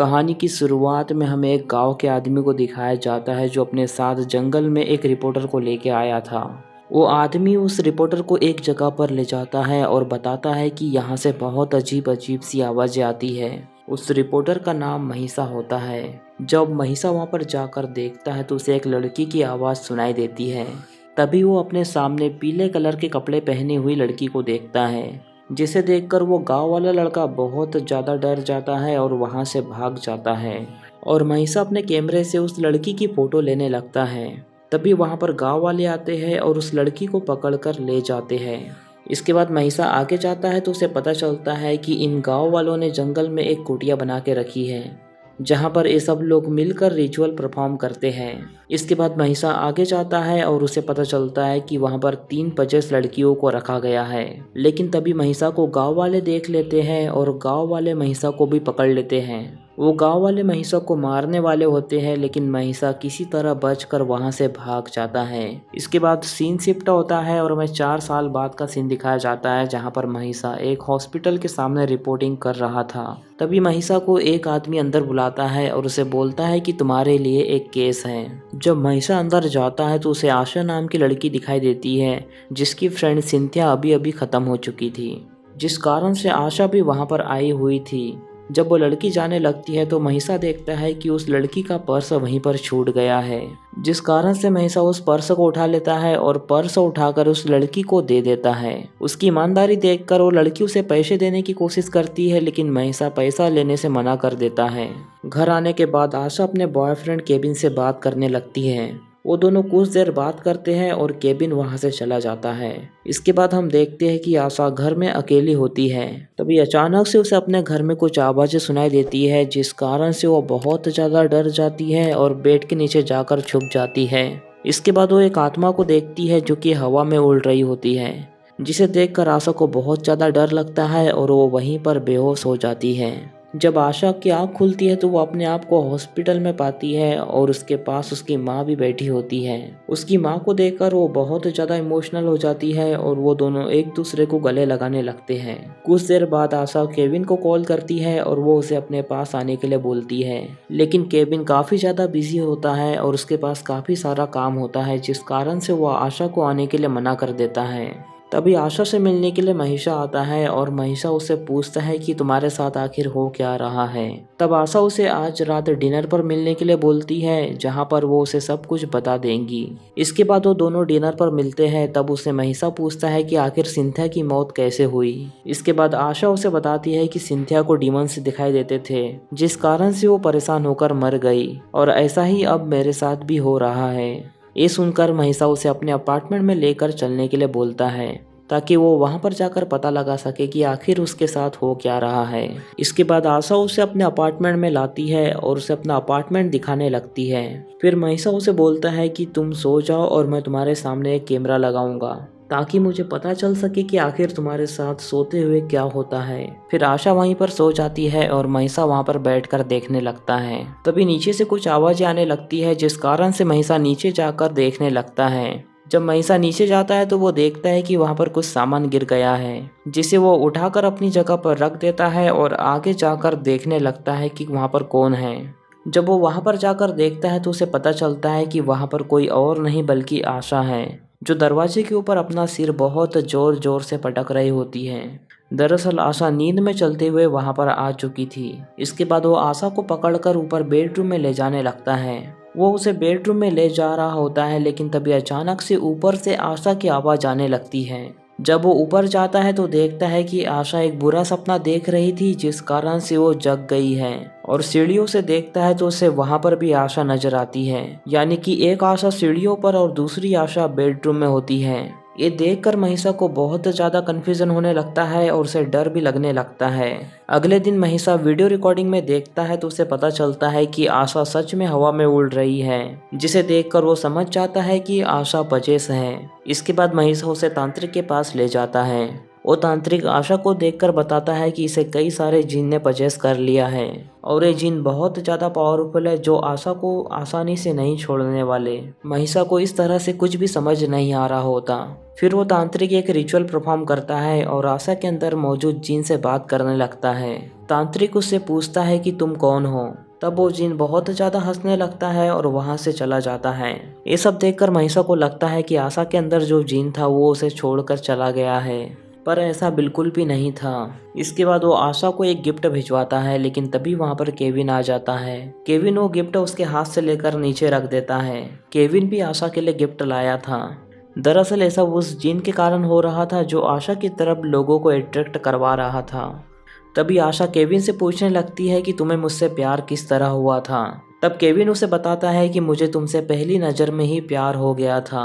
कहानी की शुरुआत में हमें एक गांव के आदमी को दिखाया जाता है जो अपने साथ जंगल में एक रिपोर्टर को लेके आया था। वो आदमी उस रिपोर्टर को एक जगह पर ले जाता है और बताता है कि यहाँ से बहुत अजीब अजीब सी आवाज़ें आती है। उस रिपोर्टर का नाम महिषा होता है। जब महिषा वहाँ पर जाकर देखता है तो उसे एक लड़की की आवाज़ सुनाई देती है। तभी वो अपने सामने पीले कलर के कपड़े पहनी हुई लड़की को देखता है, जिसे देखकर वो गांव वाला लड़का बहुत ज़्यादा डर जाता है और वहां से भाग जाता है। और महिषा अपने कैमरे से उस लड़की की फ़ोटो लेने लगता है। तभी वहां पर गांव वाले आते हैं और उस लड़की को पकड़कर ले जाते हैं। इसके बाद महिषा आगे जाता है तो उसे पता चलता है कि इन गांव वालों ने जंगल में एक कुटिया बना के रखी है, जहां पर ये सब लोग मिलकर रिचुअल परफॉर्म करते हैं। इसके बाद महिषा आगे जाता है और उसे पता चलता है कि वहां पर 3 लड़कियों को रखा गया है। लेकिन तभी महिषा को गांव वाले देख लेते हैं और गांव वाले महिषा को भी पकड़ लेते हैं। वो गांव वाले महिषा को मारने वाले होते हैं, लेकिन महिषा किसी तरह बचकर वहां से भाग जाता है। इसके बाद सीन शिफ्ट होता है और हमें 4 साल बाद का सीन दिखाया जाता है, जहां पर महिषा एक हॉस्पिटल के सामने रिपोर्टिंग कर रहा था। तभी महिषा को एक आदमी अंदर बुलाता है और उसे बोलता है कि तुम्हारे लिए एक केस है। जब महिषा अंदर जाता है तो उसे आशा नाम की लड़की दिखाई देती है, जिसकी फ्रेंड सिंथिया अभी अभी खत्म हो चुकी थी, जिस कारण से आशा भी वहां पर आई हुई थी। जब वो लड़की जाने लगती है तो महिषा देखता है कि उस लड़की का पर्स वहीं पर छूट गया है, जिस कारण से महिषा उस पर्स को उठा लेता है और पर्स उठाकर उस लड़की को दे देता है। उसकी ईमानदारी देखकर वो लड़की उसे पैसे देने की कोशिश करती है, लेकिन महिषा पैसा लेने से मना कर देता है। घर आने के बाद आशा अपने बॉयफ्रेंड केबिन से बात करने लगती है। वो दोनों कुछ देर बात करते हैं और केबिन वहां से चला जाता है। इसके बाद हम देखते हैं कि आशा घर में अकेली होती है। तभी अचानक से उसे अपने घर में कुछ आवाज़ें सुनाई देती है, जिस कारण से वो बहुत ज़्यादा डर जाती है और बेड के नीचे जाकर छुप जाती है। इसके बाद वो एक आत्मा को देखती है जो कि हवा में उड़ रही होती है, जिसे देखकर आशा को बहुत ज़्यादा डर लगता है और वो वहीं पर बेहोश हो जाती है। जब आशा की आँख खुलती है तो वो अपने आप को हॉस्पिटल में पाती है और उसके पास उसकी माँ भी बैठी होती है। उसकी माँ को देखकर वो बहुत ज़्यादा इमोशनल हो जाती है और वो दोनों एक दूसरे को गले लगाने लगते हैं। कुछ देर बाद आशा केविन को कॉल करती है और वो उसे अपने पास आने के लिए बोलती है, लेकिन केविन काफ़ी ज़्यादा बिजी होता है और उसके पास काफ़ी सारा काम होता है, जिस कारण से वो आशा को आने के लिए मना कर देता है। तभी आशा से मिलने के लिए महिषा आता है और महिषा उससे पूछता है कि तुम्हारे साथ आखिर हो क्या रहा है। तब आशा उसे आज रात डिनर पर मिलने के लिए बोलती है, जहां पर वो उसे सब कुछ बता देंगी। इसके बाद वो दोनों डिनर पर मिलते हैं। तब उसे महिषा पूछता है कि आखिर सिंथिया की मौत कैसे हुई। इसके बाद आशा उसे बताती है कि सिंथिया को डीमंस दिखाई देते थे, जिस कारण से वो परेशान होकर मर गई, और ऐसा ही अब मेरे साथ भी हो रहा है। ये सुनकर महिषा उसे अपने अपार्टमेंट में लेकर चलने के लिए बोलता है, ताकि वो वहां पर जाकर पता लगा सके कि आखिर उसके साथ हो क्या रहा है। इसके बाद आशा उसे अपने अपार्टमेंट में लाती है और उसे अपना अपार्टमेंट दिखाने लगती है। फिर महिषा उसे बोलता है कि तुम सो जाओ और मैं तुम्हारे सामने एक कैमरा लगाऊंगा, ताकि मुझे पता चल सके कि आखिर तुम्हारे साथ सोते हुए क्या होता है। फिर आशा वहीं पर सो जाती है और महिषा वहां पर बैठकर देखने लगता है। तभी नीचे से कुछ आवाजें आने लगती है, जिस कारण से महिषा नीचे जाकर देखने लगता है। जब महिषा नीचे जाता है तो वो देखता है कि वहां पर कुछ सामान गिर गया है, जिसे वो उठाकर अपनी जगह पर रख देता है और आगे जाकर देखने लगता है कि वहां पर कौन है। जब वो वहां पर जाकर देखता है तो उसे पता चलता है कि वहां पर कोई और नहीं बल्कि आशा है, जो दरवाजे के ऊपर अपना सिर बहुत जोर जोर से पटक रही होती है। दरअसल आशा नींद में चलते हुए वहां पर आ चुकी थी। इसके बाद वो आशा को पकड़कर ऊपर बेडरूम में ले जाने लगता है। वो उसे बेडरूम में ले जा रहा होता है, लेकिन तभी अचानक से ऊपर से आशा की आवाज़ आने लगती है। जब वो ऊपर जाता है तो देखता है कि आशा एक बुरा सपना देख रही थी, जिस कारण से वो जग गई है। और सीढ़ियों से देखता है तो उसे वहां पर भी आशा नजर आती है, यानी कि एक आशा सीढ़ियों पर और दूसरी आशा बेडरूम में होती है। ये देखकर महिषा को बहुत ज़्यादा कन्फ्यूजन होने लगता है और उसे डर भी लगने लगता है। अगले दिन महिषा वीडियो रिकॉर्डिंग में देखता है तो उसे पता चलता है कि आशा सच में हवा में उड़ रही है, जिसे देखकर वो समझ जाता है कि आशा पजेस है। इसके बाद महिषा उसे तांत्रिक के पास ले जाता है वो तांत्रिक आशा को देखकर बताता है कि इसे कई सारे जिन ने पजेस कर लिया है और ये जिन बहुत ज़्यादा पावरफुल है जो आशा को आसानी से नहीं छोड़ने वाले। महिषा को इस तरह से कुछ भी समझ नहीं आ रहा होता। फिर वो तांत्रिक एक रिचुअल परफॉर्म करता है और आशा के अंदर मौजूद जिन से बात करने लगता है। तांत्रिक उससे पूछता है कि तुम कौन हो। तब वो जिन बहुत ज़्यादा हंसने लगता है और वहाँ से चला जाता है। ये सब देखकर महिषा को लगता है कि आशा के अंदर जो जिन था वो उसे छोड़कर चला गया है, पर ऐसा बिल्कुल भी नहीं था। इसके बाद वो आशा को एक गिफ्ट भिजवाता है, लेकिन तभी वहाँ पर केविन आ जाता है। केविन वो गिफ्ट उसके हाथ से लेकर नीचे रख देता है। केविन भी आशा के लिए गिफ्ट लाया था। दरअसल ऐसा उस जिन के कारण हो रहा था जो आशा की तरफ लोगों को अट्रैक्ट करवा रहा था। तभी आशा केविन से पूछने लगती है कि तुम्हें मुझसे प्यार किस तरह हुआ था। तब केविन उसे बताता है कि मुझे तुमसे पहली नज़र में ही प्यार हो गया था।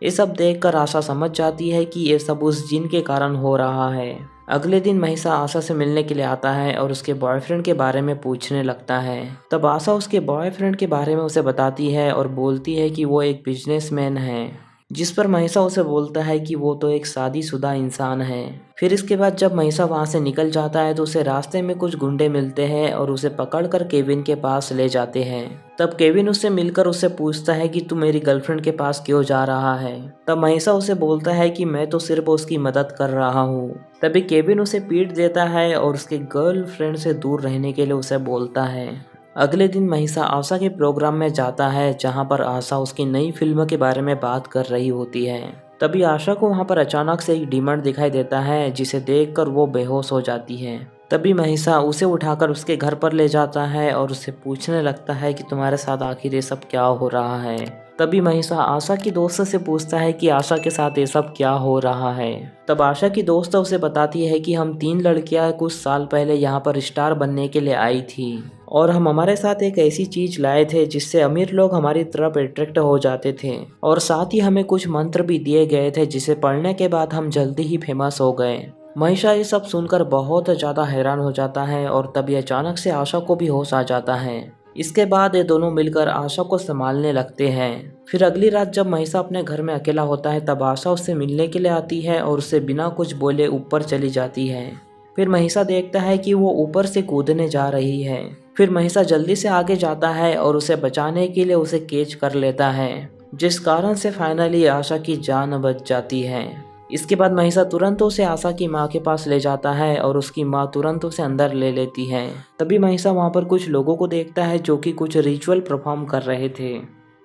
ये सब देखकर आशा समझ जाती है कि ये सब उस जिन के कारण हो रहा है। अगले दिन महिषा आशा से मिलने के लिए आता है और उसके बॉयफ्रेंड के बारे में पूछने लगता है। तब आशा उसके बॉयफ्रेंड के बारे में उसे बताती है और बोलती है कि वो एक बिजनेसमैन है, जिस पर महिषा उसे बोलता है कि वो तो एक शादीशुदा इंसान है। फिर इसके बाद जब महिषा वहाँ से निकल जाता है तो उसे रास्ते में कुछ गुंडे मिलते हैं और उसे पकड़कर केविन के पास ले जाते हैं। तब केविन उससे मिलकर उससे पूछता है कि तू मेरी गर्लफ्रेंड के पास क्यों जा रहा है। तब महिषा उसे बोलता है कि मैं तो सिर्फ उसकी मदद कर रहा हूँ। तभी केविन उसे पीट देता है और उसके गर्लफ्रेंड से दूर रहने के लिए उसे बोलता है। अगले दिन महिषा आशा के प्रोग्राम में जाता है, जहां पर आशा उसकी नई फिल्म के बारे में बात कर रही होती है। तभी आशा को वहां पर अचानक से एक डीमन दिखाई देता है, जिसे देखकर वो बेहोश हो जाती है। तभी महिषा उसे उठाकर उसके घर पर ले जाता है और उससे पूछने लगता है कि तुम्हारे साथ आखिर ये सब क्या हो रहा है। तभी महिषा आशा की दोस्त से पूछता है कि आशा के साथ ये सब क्या हो रहा है। तब आशा की दोस्त उसे बताती है कि हम 3 लड़कियां कुछ साल पहले यहाँ पर स्टार बनने के लिए आई थी और हम हमारे साथ एक ऐसी चीज लाए थे जिससे अमीर लोग हमारी तरफ अट्रैक्ट हो जाते थे और साथ ही हमें कुछ मंत्र भी दिए गए थे जिसे पढ़ने के बाद हम जल्दी ही फेमस हो गए। महिषा ये सब सुनकर बहुत ज़्यादा हैरान हो जाता है और तभी अचानक से आशा को भी होश आ जाता है। इसके बाद ये दोनों मिलकर आशा को संभालने लगते हैं। फिर अगली रात जब महिषा अपने घर में अकेला होता है तब आशा उससे मिलने के लिए आती है और उससे बिना कुछ बोले ऊपर चली जाती है। फिर महिषा देखता है कि वो ऊपर से कूदने जा रही है। फिर महिषा जल्दी से आगे जाता है और उसे बचाने के लिए उसे कैच कर लेता है, जिस कारण से फाइनली आशा की जान बच जाती है। इसके बाद महिषा तुरंत उसे आशा की माँ के पास ले जाता है और उसकी माँ तुरंत उसे अंदर ले लेती है। तभी महिषा वहाँ पर कुछ लोगों को देखता है जो कि कुछ रिचुअल परफॉर्म कर रहे थे।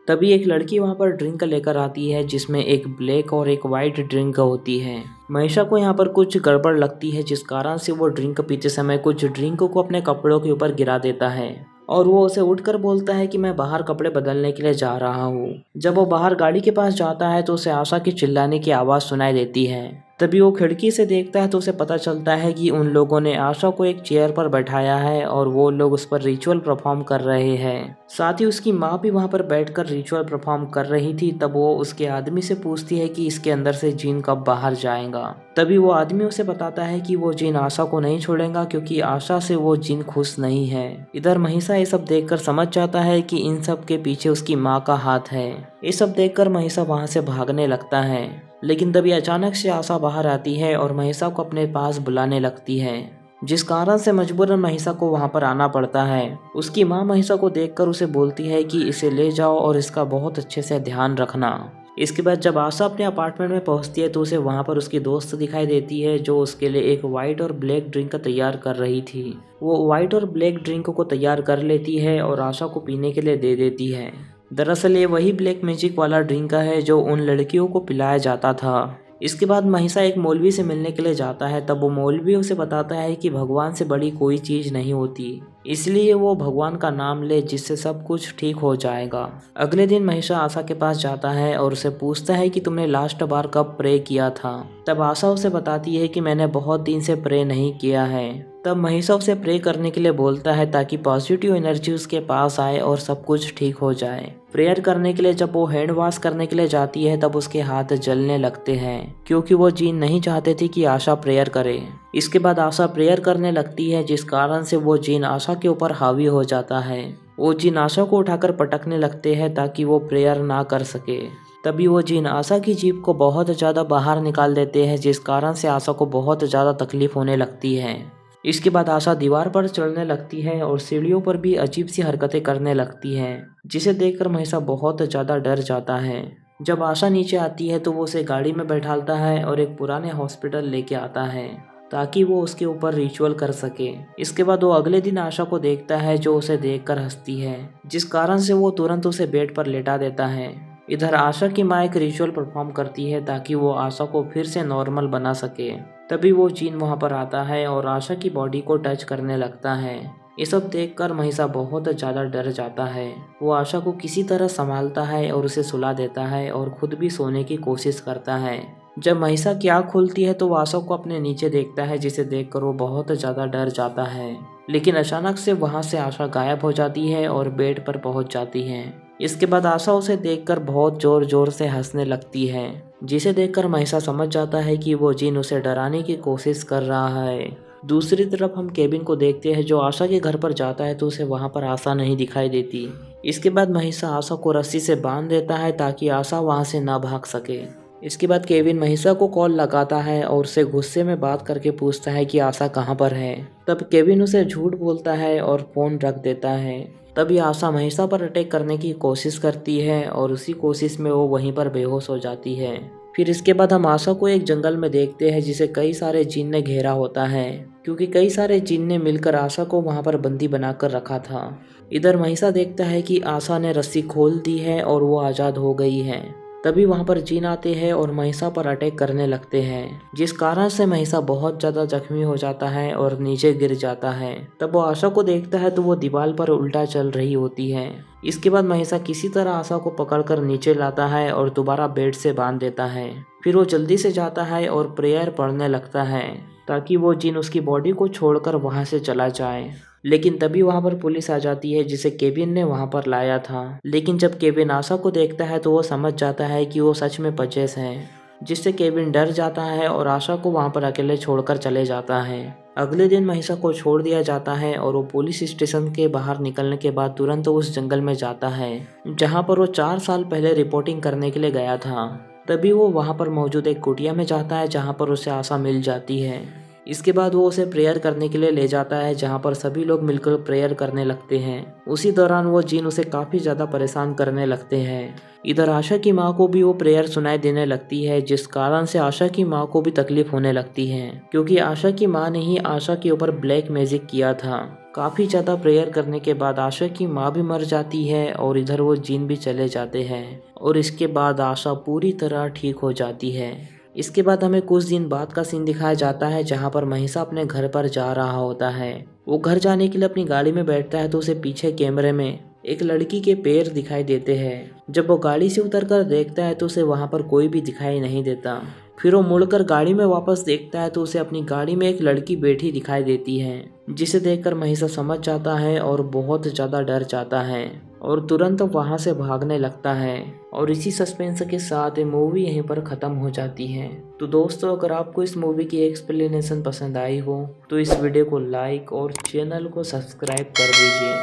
तभी एक लड़की वहाँ पर ड्रिंक लेकर आती है जिसमें एक ब्लैक और एक वाइट ड्रिंक होती है। महिषा को यहाँ पर कुछ गड़बड़ लगती है, जिस कारण से वो ड्रिंक पीते समय कुछ ड्रिंक को अपने कपड़ों के ऊपर गिरा देता है और वो उसे उठकर बोलता है कि मैं बाहर कपड़े बदलने के लिए जा रहा हूँ। जब वो बाहर गाड़ी के पास जाता है तो उसे आशा की चिल्लाने की आवाज़ सुनाई देती है। तभी वो खिड़की से देखता है तो उसे पता चलता है कि उन लोगों ने आशा को एक चेयर पर बैठाया है और वो लोग उस पर रिचुअल परफॉर्म कर रहे हैं। साथ ही उसकी माँ भी वहाँ पर बैठकर रिचुअल परफॉर्म कर रही थी। तब वो उसके आदमी से पूछती है कि इसके अंदर से जिन कब बाहर जाएगा। तभी वो आदमी उसे बताता है कि वो जिन आशा को नहीं छोड़ेगा क्योंकि आशा से वो जिन खुश नहीं है। इधर महिषा ये सब देखकर समझ जाता है कि इन सब के पीछे उसकी माँ का हाथ है। ये सब देखकर महिषा वहाँ से भागने लगता है, लेकिन तभी अचानक से आशा बाहर आती है और महिषा को अपने पास बुलाने लगती है, जिस कारण से मजबूरन महिषा को वहां पर आना पड़ता है। उसकी मां महिषा को देखकर उसे बोलती है कि इसे ले जाओ और इसका बहुत अच्छे से ध्यान रखना। इसके बाद जब आशा अपने अपार्टमेंट में पहुंचती है तो उसे वहां पर उसकी दोस्त दिखाई देती है जो उसके लिए एक वाइट और ब्लैक ड्रिंक तैयार कर रही थी। वो वाइट और ब्लैक ड्रिंक को तैयार कर लेती है और आशा को पीने के लिए दे देती है। दरअसल ये वही ब्लैक मैजिक वाला ड्रिंक है जो उन लड़कियों को पिलाया जाता था। इसके बाद महिषा एक मौलवी से मिलने के लिए जाता है। तब वो मौलवी उसे बताता है कि भगवान से बड़ी कोई चीज़ नहीं होती, इसलिए वो भगवान का नाम ले जिससे सब कुछ ठीक हो जाएगा। अगले दिन महिषा आशा के पास जाता है और उसे पूछता है कि तुमने लास्ट बार कब प्रे किया था। तब आशा उसे बताती है कि मैंने बहुत दिन से प्रे नहीं किया है तब महिषा उसे प्रे करने के लिए बोलता है ताकि पॉजिटिव एनर्जी उसके पास आए और सब कुछ ठीक हो जाए। प्रेयर करने के लिए जब वो हैंड वॉश करने के लिए जाती है तब उसके हाथ जलने लगते हैं क्योंकि वो जीन नहीं चाहते थे कि आशा प्रेयर करे। इसके बाद आशा प्रेयर करने लगती है जिस कारण से वो जीन आशा के ऊपर हावी हो जाता है। वो जीन आशा को उठाकर पटकने लगते हैं ताकि वो प्रेयर ना कर सके। तभी वो जीन आशा की जीभ को बहुत ज़्यादा बाहर निकाल देते हैं जिस कारण से आशा को बहुत ज़्यादा तकलीफ होने लगती है। इसके बाद आशा दीवार पर चढ़ने लगती है और सीढ़ियों पर भी अजीब सी हरकतें करने लगती है जिसे देखकर महिषा बहुत ज़्यादा डर जाता है। जब आशा नीचे आती है तो वो उसे गाड़ी में बैठाता है और एक पुराने हॉस्पिटल लेके आता है ताकि वो उसके ऊपर रिचुअल कर सके। इसके बाद वो अगले दिन आशा को देखता है जो उसे देखकर हंसती है जिस कारण से वो तुरंत उसे बेड पर लेटा देता है। इधर आशा की माँ एक रिचुअल परफॉर्म करती है ताकि वो आशा को फिर से नॉर्मल बना सके। तभी वो जीन वहाँ पर आता है और आशा की बॉडी को टच करने लगता है। ये सब देखकर महिषा बहुत ज़्यादा डर जाता है। वो आशा को किसी तरह संभालता है और उसे सुला देता है और खुद भी सोने की कोशिश करता है। जब महिषा की आँख खुलती है तो वो आशा को अपने नीचे देखता है जिसे देखकर वो बहुत ज़्यादा डर जाता है। लेकिन अचानक से वहाँ से आशा गायब हो जाती है और बेड पर पहुँच जाती है। इसके बाद आशा उसे देखकर बहुत जोर जोर से हंसने लगती है जिसे देखकर महिषा समझ जाता है कि वो जीन उसे डराने की कोशिश कर रहा है। दूसरी तरफ हम केविन को देखते हैं जो आशा के घर पर जाता है तो उसे वहाँ पर आशा नहीं दिखाई देती। इसके बाद महिषा आशा को रस्सी से बांध देता है ताकि आशा वहाँ से ना भाग सके। इसके बाद केविन महिषा को कॉल लगाता है और उसे गुस्से में बात करके पूछता है कि आशा कहाँ पर है। तब केविन उसे झूठ बोलता है और फोन रख देता है। तभी आशा महिषा पर अटैक करने की कोशिश करती है और उसी कोशिश में वो वहीं पर बेहोश हो जाती है। फिर इसके बाद हम आशा को एक जंगल में देखते हैं जिसे कई सारे जिन ने घेरा होता है क्योंकि कई सारे जिन ने मिलकर आशा को वहां पर बंदी बनाकर रखा था। इधर महिषा देखता है कि आशा ने रस्सी खोल दी है और वो आज़ाद हो गई है। तभी वहां पर जिन आते हैं और महिषा पर अटैक करने लगते हैं जिस कारण से महिषा बहुत ज़्यादा जख्मी हो जाता है और नीचे गिर जाता है। तब वो आशा को देखता है तो वो दीवार पर उल्टा चल रही होती है। इसके बाद महिषा किसी तरह आशा को पकड़कर नीचे लाता है और दोबारा बेड से बांध देता है। फिर वो जल्दी से जाता है और प्रेयर पढ़ने लगता है ताकि वो जिन उसकी बॉडी को छोड़कर वहाँ से चला जाए। लेकिन तभी वहाँ पर पुलिस आ जाती है जिसे केविन ने वहाँ पर लाया था। लेकिन जब केविन आशा को देखता है तो वो समझ जाता है कि वो सच में पजेस है जिससे केविन डर जाता है और आशा को वहाँ पर अकेले छोड़कर चले जाता है। अगले दिन महिषा को छोड़ दिया जाता है और वो पुलिस स्टेशन के बाहर निकलने के बाद तुरंत उस जंगल में जाता है जहाँ पर वो 4 साल पहले रिपोर्टिंग करने के लिए गया था। तभी वो वहाँ पर मौजूद एक कुटिया में जाता है जहाँ पर उसे आशा मिल जाती है। इसके बाद वो उसे प्रेयर करने के लिए ले जाता है जहाँ पर सभी लोग मिलकर प्रेयर करने लगते हैं। उसी दौरान वो जिन उसे काफ़ी ज़्यादा परेशान करने लगते हैं। इधर आशा की माँ को भी वो प्रेयर सुनाई देने लगती है जिस कारण से आशा की माँ को भी तकलीफ होने लगती है क्योंकि आशा की माँ ने ही आशा के ऊपर ब्लैक मैजिक किया था। काफ़ी ज़्यादा प्रेयर करने के बाद आशा की माँ भी मर जाती है और इधर वो जिन भी चले जाते हैं और इसके बाद आशा पूरी तरह ठीक हो जाती है। इसके बाद हमें कुछ दिन बाद का सीन दिखाया जाता है जहाँ पर महिषा अपने घर पर जा रहा होता है। वो घर जाने के लिए अपनी गाड़ी में बैठता है तो उसे पीछे कैमरे में एक लड़की के पैर दिखाई देते हैं। जब वो गाड़ी से उतरकर देखता है तो उसे वहाँ पर कोई भी दिखाई नहीं देता। फिर वो मुड़कर गाड़ी में वापस देखता है तो उसे अपनी गाड़ी में एक लड़की बैठी दिखाई देती है जिसे देखकर महिषा समझ जाता है और बहुत ज़्यादा डर जाता है और तुरंत वहाँ से भागने लगता है। और इसी सस्पेंस के साथ ये मूवी यहीं पर ख़त्म हो जाती है। तो दोस्तों, अगर आपको इस मूवी की एक्सप्लेनेशन पसंद आई हो तो इस वीडियो को लाइक और चैनल को सब्सक्राइब कर दीजिए।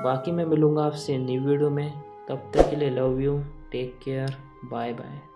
बाकी मैं मिलूँगा आपसे न्यू वीडियो में, तब तक के लिए love you, take care, bye bye.